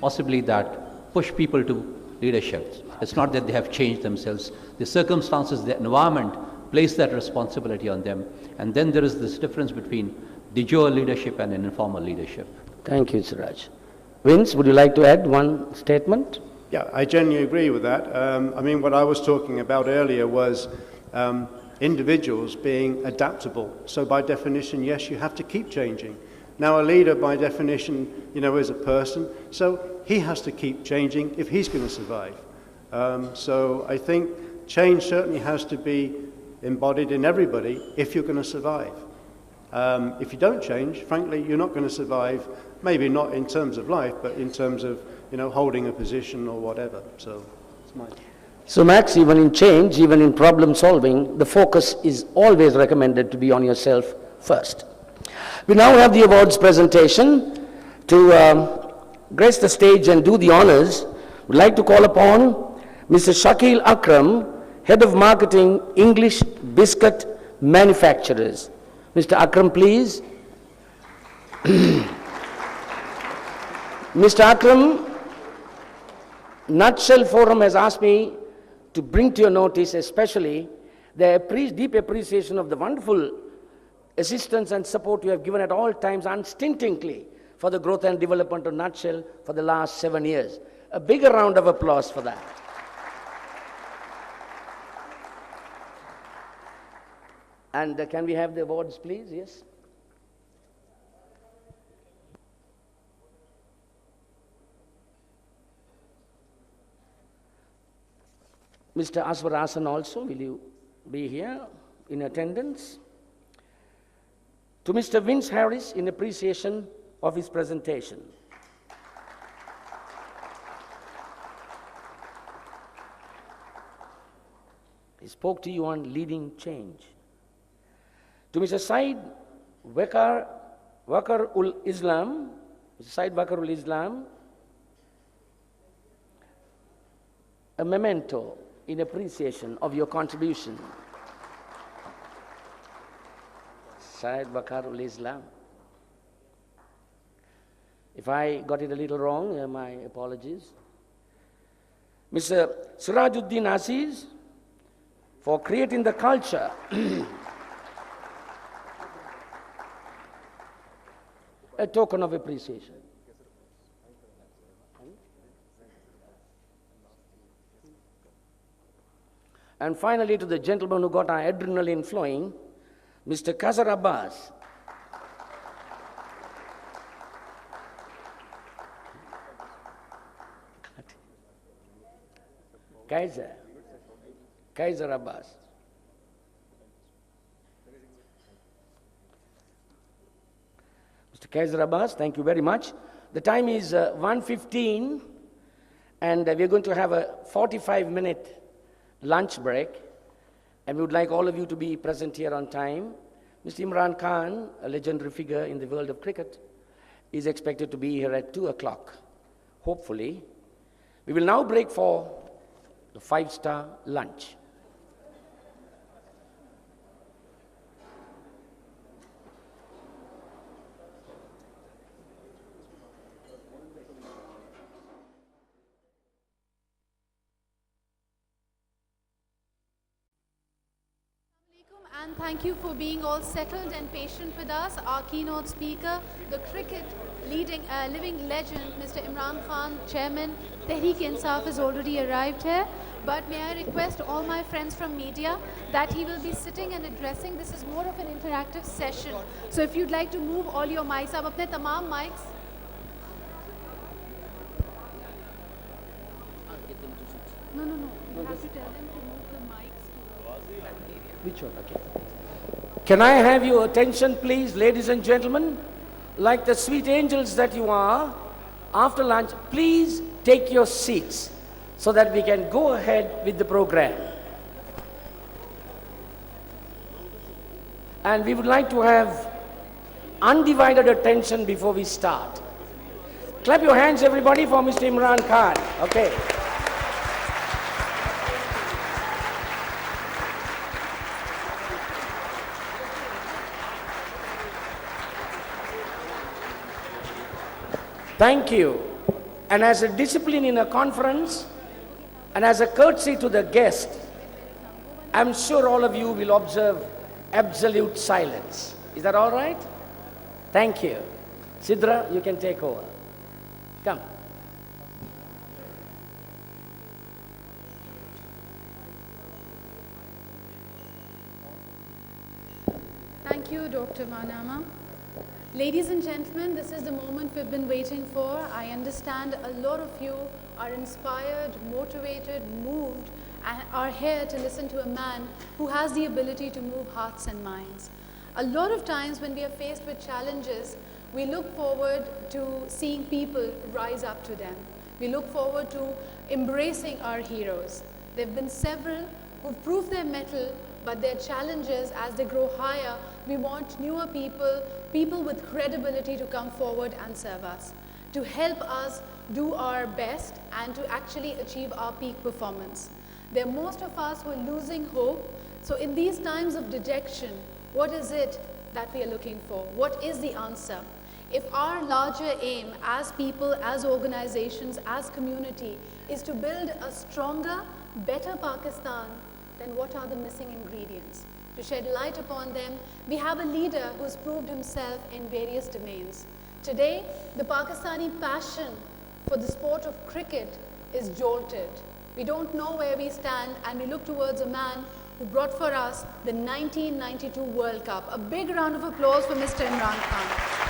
possibly that push people to leadership. It's not that they have changed themselves. The circumstances, the environment place that responsibility on them. And then there is this difference between de jure leadership and an informal leadership. Thank you, Siraj. Vince, would you like to add one statement? Yeah, I genuinely agree with that. I mean, what I was talking about earlier was individuals being adaptable. So by definition, yes, you have to keep changing. Now, a leader, by definition, is a person, so he has to keep changing if he's going to survive. So I think change certainly has to be embodied in everybody if you're going to survive. If you don't change, frankly, you're not going to survive, maybe not in terms of life, but in terms of, holding a position or whatever. So it's my... So Max, even in change, even in problem solving, the focus is always recommended to be on yourself first. We now have the awards presentation. To grace the stage and do the honors, we'd like to call upon Mr. Shakil Akram, Head of Marketing, English Biscuit Manufacturers. Mr. Akram, please. Mr. Akram, Nutshell Forum has asked me to bring to your notice especially the deep appreciation of the wonderful assistance and support you have given at all times unstintingly for the growth and development of Nutshell for the last 7 years. A bigger round of applause for that. And can we have the awards, please? Yes. Mr. Aswar Hasan also, will you be here in attendance? To Mr. Vince Harris in appreciation of his presentation. He spoke to you on leading change. To Mr. Said Wakar-ul-Islam, Mr. Said Wakar-ul-Islam, a memento in appreciation of your contribution. Said Wakar-ul-Islam. If I got it a little wrong, my apologies. Mr. Sirajuddin Aziz, for creating the culture a token of appreciation. And finally, to the gentleman who got our adrenaline flowing, Mr. Kazar Abbas. Kaiser Abbas. Mr. Kaiser Abbas, thank you very much. The time is 1:15, and we're going to have a 45-minute lunch break, and we would like all of you to be present here on time. Mr. Imran Khan, a legendary figure in the world of cricket, is expected to be here at 2 o'clock, hopefully. We will now break for the 5-star lunch. And thank you for being all settled and patient with us. Our keynote speaker, the cricket living legend, Mr. Imran Khan, Chairman, Tehreek-e-Insaf, has already arrived here. But may I request all my friends from media that he will be sitting and addressing. This is more of an interactive session. So if you'd like to move all your mics, आप अपने तमाम mics. No. You have to tell them to move the mics to that area. Which one? Okay. Can I have your attention, please, ladies and gentlemen? Like the sweet angels that you are, after lunch, please take your seats so that we can go ahead with the program. And we would like to have undivided attention before we start. Clap your hands, everybody, for Mr. Imran Khan. Okay. Thank you. And as a discipline in a conference, and as a courtesy to the guest, I'm sure all of you will observe absolute silence. Is that all right? Thank you. Sidra, you can take over. Come. Thank you, Dr. Manama. Ladies and gentlemen, this is the moment we've been waiting for. I understand a lot of you are inspired, motivated, moved, and are here to listen to a man who has the ability to move hearts and minds. A lot of times when we are faced with challenges, we look forward to seeing people rise up to them. We look forward to embracing our heroes. There have been several who've proved their mettle, but their challenges as they grow higher, we want newer people, people with credibility to come forward and serve us, to help us do our best and to actually achieve our peak performance. There are most of us who are losing hope. So in these times of dejection, what is it that we are looking for? What is the answer? If our larger aim as people, as organizations, as community is to build a stronger, better Pakistan, then what are the missing ingredients? To shed light upon them, we have a leader who's proved himself in various domains. Today, the Pakistani passion for the sport of cricket is jolted. We don't know where we stand, and we look towards a man who brought for us the 1992 World Cup. A big round of applause for Mr. Imran Khan.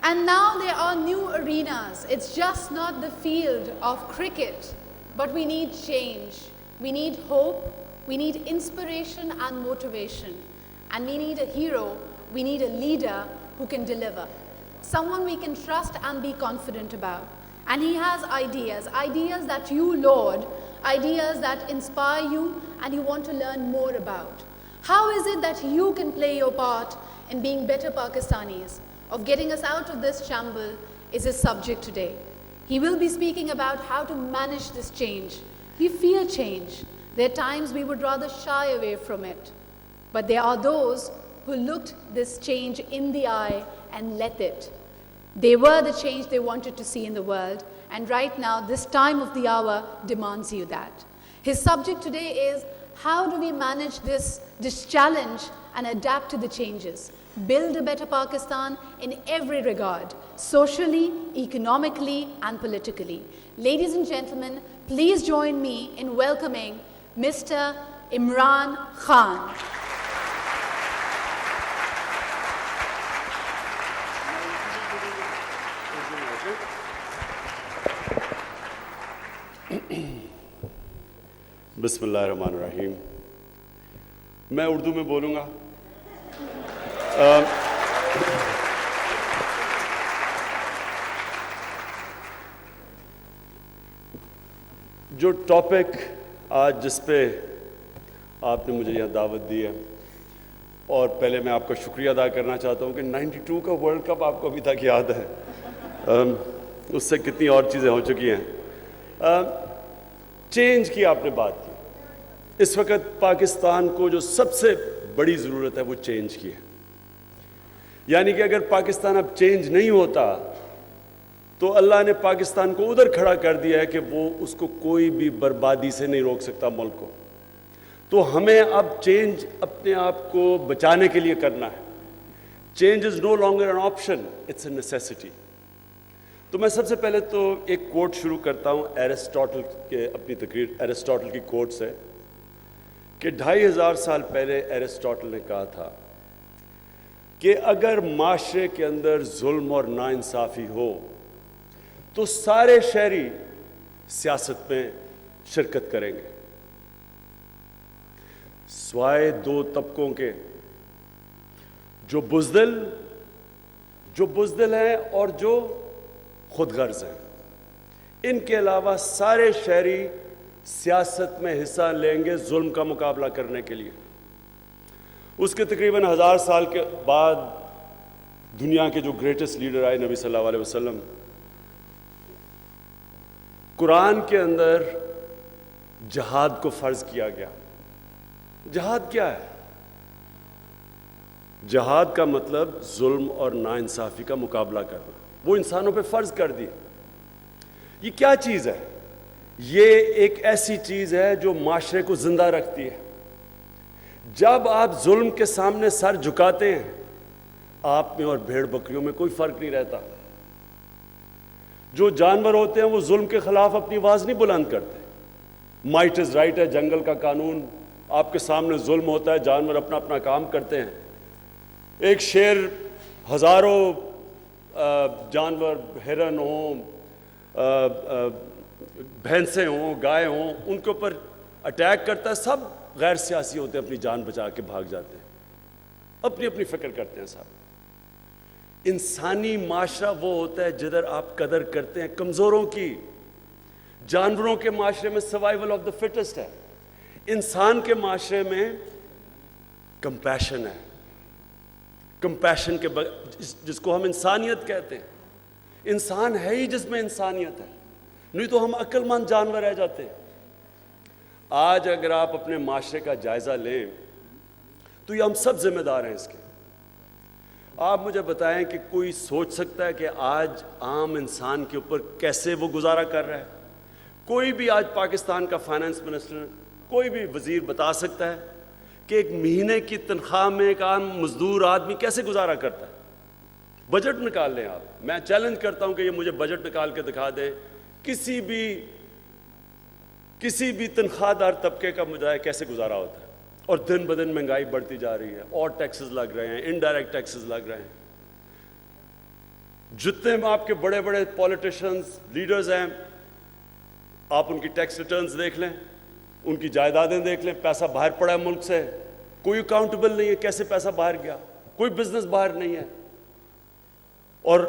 And now there are new arenas. It's just not the field of cricket, but we need change. We need hope. We need inspiration and motivation. And we need a hero. We need a leader who can deliver. Someone we can trust and be confident about. And he has ideas, ideas that you laud, ideas that inspire you and you want to learn more about. How is it that you can play your part in being better Pakistanis? Of getting us out of this shamble is his subject today. He will be speaking about how to manage this change. We fear change. There are times we would rather shy away from it. But there are those who looked this change in the eye and let it. They were the change they wanted to see in the world, and right now, this time of the hour demands you that. His subject today is how do we manage this challenge and adapt to the changes? Build a better Pakistan in every regard, socially, economically, and politically. Ladies and gentlemen, please join me in welcoming Mr. Imran Khan. बिस्मिल्लाहिर्रहमानिर्रहीम। मैं उर्दू में बोलूँगा। जो topic आज जिस पे आपने मुझे यहाँ दावत दी है, और पहले मैं आपका शुक्रिया अदा करना चाहता हूँ कि 92 का वर्ल्ड कप आपको अभी तक याद है। उससे कितनी और चीज़ें हो चुकी हैं। चेंज की आपने बात की। इस वक्त पाकिस्तान को जो सबसे बड़ी ज़रूरत है वो चेंज की है। यानी कि अगर पाकिस्तान अब चेंज नहीं होता तो अल्लाह ने पाकिस्तान को उधर खड़ा कर दिया है कि वो उसको कोई भी बर्बादी से नहीं रोक सकता मुल्क को। तो हमें अब चेंज अपने आप को बचाने के लिए करना है। Change is no longer an option, it's a necessity. तो मैं सबसे पहले तो एक कोट शुरू करता हूँ एरिस्टोटल के, अपनी तकरीर एरिस्टोटल की कोट से, कि 2500 साल पहले एरिस्टोटल ने कहा था कि अगर माशरे के अंदर जुल्म और नाइंसाफ़ी हो तो सारे शहरी सियासत में शिरकत करेंगे, सिवाय दो तबकों के, जो बुज़दिल, جو بزدل ہیں اور جو خود غرض ہیں. ان کے علاوہ سارے شہری سیاست میں حصہ لیں گے ظلم کا مقابلہ کرنے کے لیے. اس کے تقریباً 1000 سال کے بعد دنیا کے جو گریٹسٹ لیڈر آئے نبی صلی اللہ علیہ وسلم, قرآن کے اندر جہاد کو فرض کیا گیا. جہاد کیا ہے؟ جہاد کا مطلب ظلم اور ناانصافی کا مقابلہ کرنا. وہ انسانوں پہ فرض کر دی. یہ کیا چیز ہے؟ یہ ایک ایسی چیز ہے جو معاشرے کو زندہ رکھتی ہے. جب آپ ظلم کے سامنے سر جھکاتے ہیں, آپ میں اور بھیڑ بکریوں میں کوئی فرق نہیں رہتا. جو جانور ہوتے ہیں وہ ظلم کے خلاف اپنی آواز نہیں بلند کرتے. مائٹ از رائٹ ہے, جنگل کا قانون. آپ کے سامنے ظلم ہوتا ہے, جانور اپنا اپنا کام کرتے ہیں. ایک شیر ہزاروں جانور, ہرن ہوں, بھینسیں ہوں, گائے ہوں, ان کے اوپر اٹیک کرتا ہے. سب غیر سیاسی ہوتے ہیں, اپنی جان بچا کے بھاگ جاتے ہیں, اپنی اپنی فکر کرتے ہیں. صاحب انسانی معاشرہ وہ ہوتا ہے جدھر آپ قدر کرتے ہیں کمزوروں کی. جانوروں کے معاشرے میں سروائیول آف دا فٹسٹ ہے. انسان کے معاشرے میں کمپیشن ہے. کمپیشن کے جس کو ہم انسانیت کہتے ہیں. انسان ہے ہی جس میں انسانیت ہے, نہیں تو ہم عقل مند جانور رہ جاتے ہیں. آج اگر آپ اپنے معاشرے کا جائزہ لیں تو یہ ہم سب ذمہ دار ہیں اس کے. آپ مجھے بتائیں کہ کوئی سوچ سکتا ہے کہ آج عام انسان کے اوپر کیسے وہ گزارا کر رہا ہے؟ کوئی بھی آج پاکستان کا فائنانس منسٹر, کوئی بھی وزیر بتا سکتا ہے کہ ایک مہینے کی تنخواہ میں ایک عام مزدور آدمی کیسے گزارا کرتا ہے؟ بجٹ نکال لیں آپ. میں چیلنج کرتا ہوں کہ یہ مجھے بجٹ نکال کے دکھا دیں کسی بھی تنخواہ دار طبقے کا مجھے کیسے گزارا ہوتا ہے. اور دن بدن مہنگائی بڑھتی جا رہی ہے, اور ٹیکسز لگ رہے ہیں, انڈائریکٹ ٹیکسز لگ رہے ہیں. جتنے آپ کے بڑے بڑے پولیٹیشنز, لیڈرز ہیں, آپ ان کی ٹیکس ریٹرنز دیکھ لیں, ان کی جائیدادیں دیکھ لیں. پیسہ باہر پڑا ہے ملک سے, کوئی اکاؤنٹیبل نہیں ہے کیسے پیسہ باہر گیا. کوئی بزنس باہر نہیں ہے, اور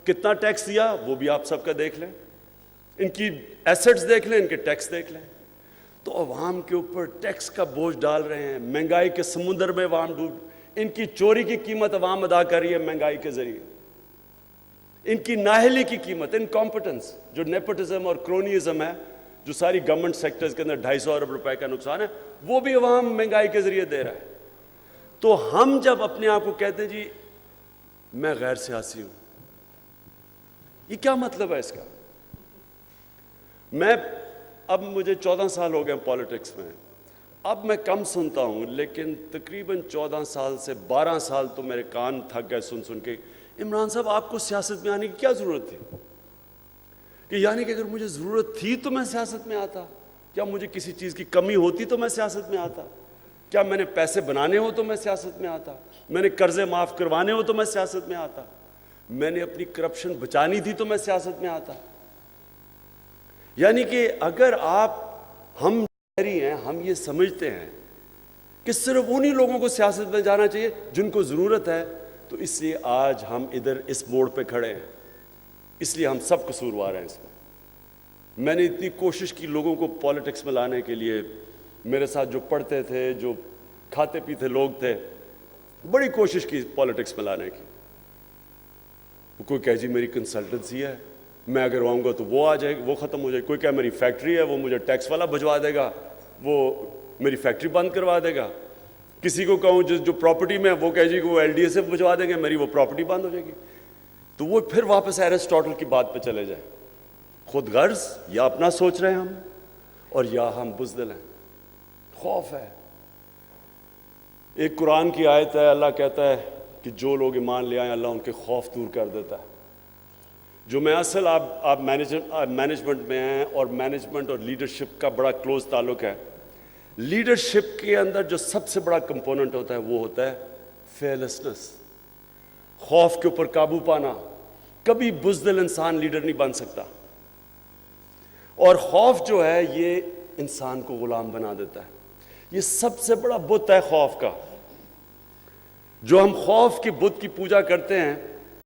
کتنا ٹیکس دیا وہ بھی آپ سب کا دیکھ لیں. ان کی ایسٹس دیکھ لیں, ان کے ٹیکس دیکھ لیں. تو عوام کے اوپر ٹیکس کا بوجھ ڈال رہے ہیں. مہنگائی کے سمندر میں عوام ڈوب, ان کی چوری کی قیمت عوام ادا کر رہی ہے مہنگائی کے ذریعے. ان کی نااہلی کی قیمت, انکمپٹنس, جو نیپوٹزم اور کرونیزم ہے, جو ساری گورنمنٹ سیکٹرز کے اندر 250 ارب روپے کا نقصان ہے, وہ بھی عوام مہنگائی کے ذریعے دے رہا ہے. تو ہم جب اپنے آپ کو کہتے ہیں جی میں غیر سیاسی ہوں, یہ کیا مطلب ہے اس کا؟ اب مجھے 14 سال ہو گئے پالیٹکس میں. اب میں کم سنتا ہوں, لیکن تقریباً 14 سال سے 12 سال تو میرے کان تھک گئے سن کے, عمران صاحب آپ کو سیاست میں آنے کی کیا ضرورت تھی؟ کہ یعنی کہ اگر مجھے ضرورت تھی تو میں سیاست میں آتا. کیا مجھے کسی چیز کی کمی ہوتی تو میں سیاست میں آتا؟ کیا میں نے پیسے بنانے ہو تو میں سیاست میں آتا؟ میں نے قرضے معاف کروانے ہو تو میں سیاست میں آتا؟ میں نے اپنی کرپشن بچانی تھی تو میں سیاست میں آتا؟ یعنی کہ اگر ہم شہری ہیں, ہم یہ سمجھتے ہیں کہ صرف انہی لوگوں کو سیاست میں جانا چاہیے جن کو ضرورت ہے, تو اس لیے آج ہم ادھر اس موڑ پہ کھڑے ہیں. اس لیے ہم سب قصوروار ہیں اس میں. میں نے اتنی کوشش کی لوگوں کو پالیٹکس میں لانے کے لیے, میرے ساتھ جو پڑھتے تھے, جو کھاتے پیتے لوگ تھے, بڑی کوشش کی پالیٹکس میں لانے کی. کوئی کہے جی میری کنسلٹنسی ہے, میں اگر آؤں گا تو وہ آ جائے گی, وہ ختم ہو جائے گی. کوئی کہے میری فیکٹری ہے, وہ مجھے ٹیکس والا بھجوا دے گا, وہ میری فیکٹری بند کروا دے گا. کسی کو کہوں جو پراپرٹی میں, وہ کہے جی کہ وہ ایل ڈی اے سے بھجوا دیں گے, میری وہ پراپرٹی بند ہو جائے گی. تو وہ پھر واپس ایرسٹوٹل کی بات پہ چلے جائیں. خود غرض یا اپنا سوچ رہے ہیں ہم, اور یا ہم بزدل ہیں. خوف ہے. ایک قرآن کی آیت ہے, اللہ کہتا ہے کہ جو لوگ ایمان لے آئیں اللہ ان کے خوف دور کر دیتا ہے. جو میں اصل آپ مینجمنٹ میں ہیں, اور مینجمنٹ اور لیڈرشپ کا بڑا کلوز تعلق ہے. لیڈرشپ کے اندر جو سب سے بڑا کمپوننٹ ہوتا ہے وہ ہوتا ہے فیئرلیسنس, خوف کے اوپر قابو پانا. کبھی بزدل انسان لیڈر نہیں بن سکتا, اور خوف جو ہے یہ انسان کو غلام بنا دیتا ہے. یہ سب سے بڑا بت ہے خوف کا. جو ہم خوف کی بت کی پوجا کرتے ہیں,